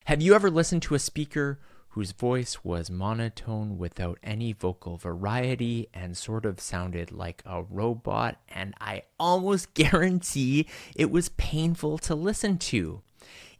Have you ever listened to a speaker whose voice was monotone without any vocal variety and sort of sounded like a robot? And I almost guarantee it was painful to listen to.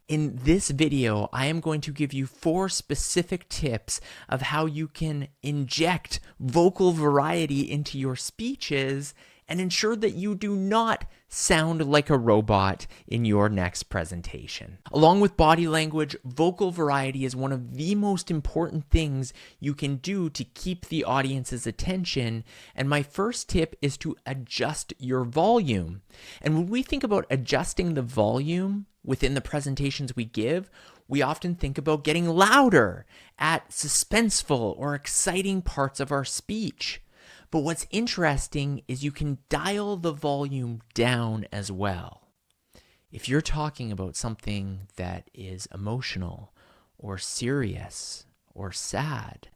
In this video, I am going to give you 4 specific tips of how you can inject vocal variety into your speeches and ensure that you do not sound like a robot in your next presentation. Along with body language, vocal variety is one of the most important things you can do to keep the audience's attention. And my first tip is to adjust your volume. And when we think about adjusting the volume within the presentations we give, we often think about getting louder at suspenseful or exciting parts of our speech. But what's interesting is you can dial the volume down as well. If you're talking about something that is emotional or serious or sad,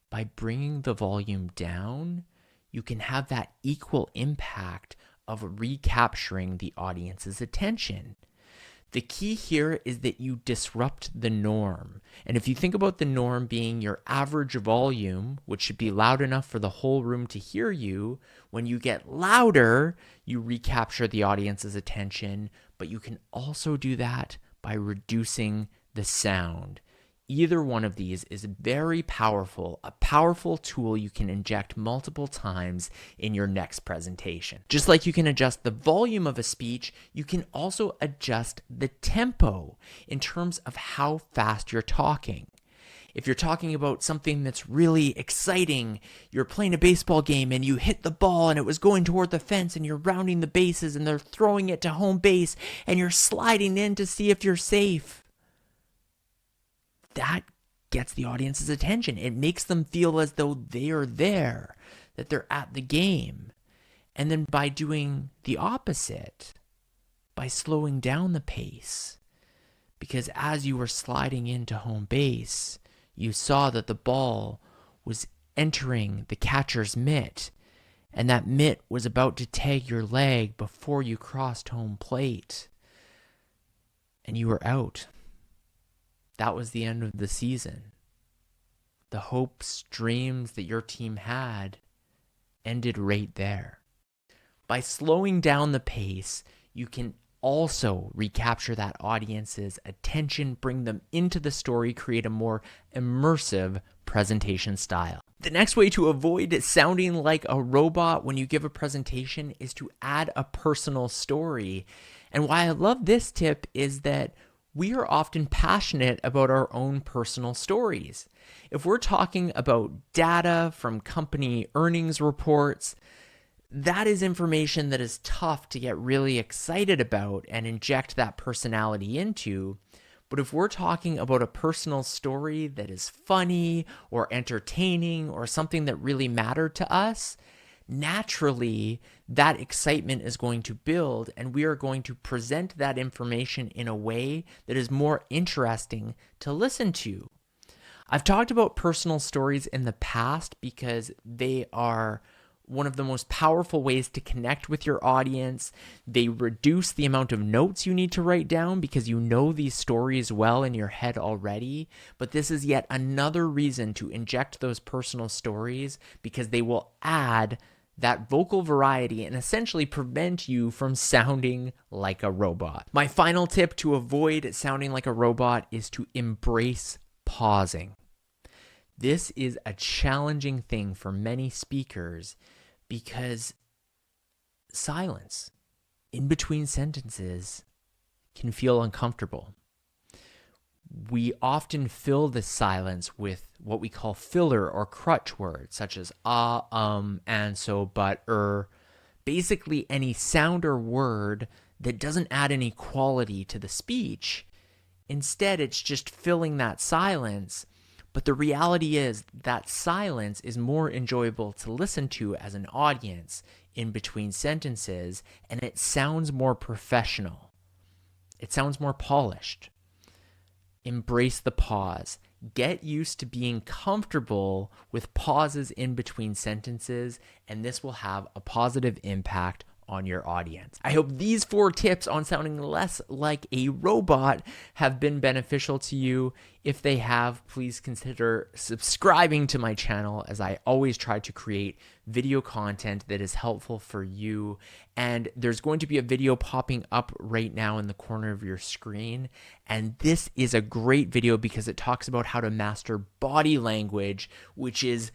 by bringing the volume down, you can have that equal impact of recapturing the audience's attention. The key here is that you disrupt the norm. And if you think about the norm being your average volume, which should be loud enough for the whole room to hear you, when you get louder, you recapture the audience's attention, but you can also do that by reducing the sound. Either one of these is very powerful, a powerful tool you can inject multiple times in your next presentation. Just like you can adjust the volume of a speech, you can also adjust the tempo in terms of how fast you're talking. If you're talking about something that's really exciting, you're playing a baseball game and you hit the ball and it was going toward the fence and you're rounding the bases and they're throwing it to home base and you're sliding in to see if you're safe. That gets the audience's attention. It makes them feel as though they are there, that they're at the game. And then by doing the opposite, by slowing down the pace, because as you were sliding into home base, you saw that the ball was entering the catcher's mitt, and that mitt was about to tag your leg before you crossed home plate, and you were out. That was the end of the season. The hopes, dreams that your team had ended right there. By slowing down the pace, you can also recapture that audience's attention, bring them into the story, create a more immersive presentation style. The next way to avoid sounding like a robot when you give a presentation is to add a personal story. And why I love this tip is that we are often passionate about our own personal stories. If we're talking about data from company earnings reports, that is information that is tough to get really excited about and inject that personality into. But if we're talking about a personal story that is funny or entertaining or something that really mattered to us, naturally, that excitement is going to build, and we are going to present that information in a way that is more interesting to listen to. I've talked about personal stories in the past because they are one of the most powerful ways to connect with your audience. They reduce the amount of notes you need to write down because you know these stories well in your head already. But this is yet another reason to inject those personal stories because they will add that vocal variety and essentially prevent you from sounding like a robot. My final tip to avoid sounding like a robot is to embrace pausing. This is a challenging thing for many speakers because silence in between sentences can feel uncomfortable. We often fill the silence with what we call filler or crutch words, such as and so, but, basically any sound or word that doesn't add any quality to the speech. Instead, it's just filling that silence. But the reality is that silence is more enjoyable to listen to as an audience in between sentences, and it sounds more professional. It sounds more polished. Embrace the pause. Get used to being comfortable with pauses in between sentences, and this will have a positive impact on your audience. I hope these 4 tips on sounding less like a robot have been beneficial to you. If they have, please consider subscribing to my channel, as I always try to create video content that is helpful for you. And there's going to be a video popping up right now in the corner of your screen. And this is a great video because it talks about how to master body language, which is,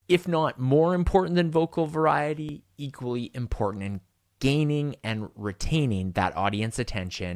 if not more important than vocal variety, equally important in gaining and retaining that audience attention.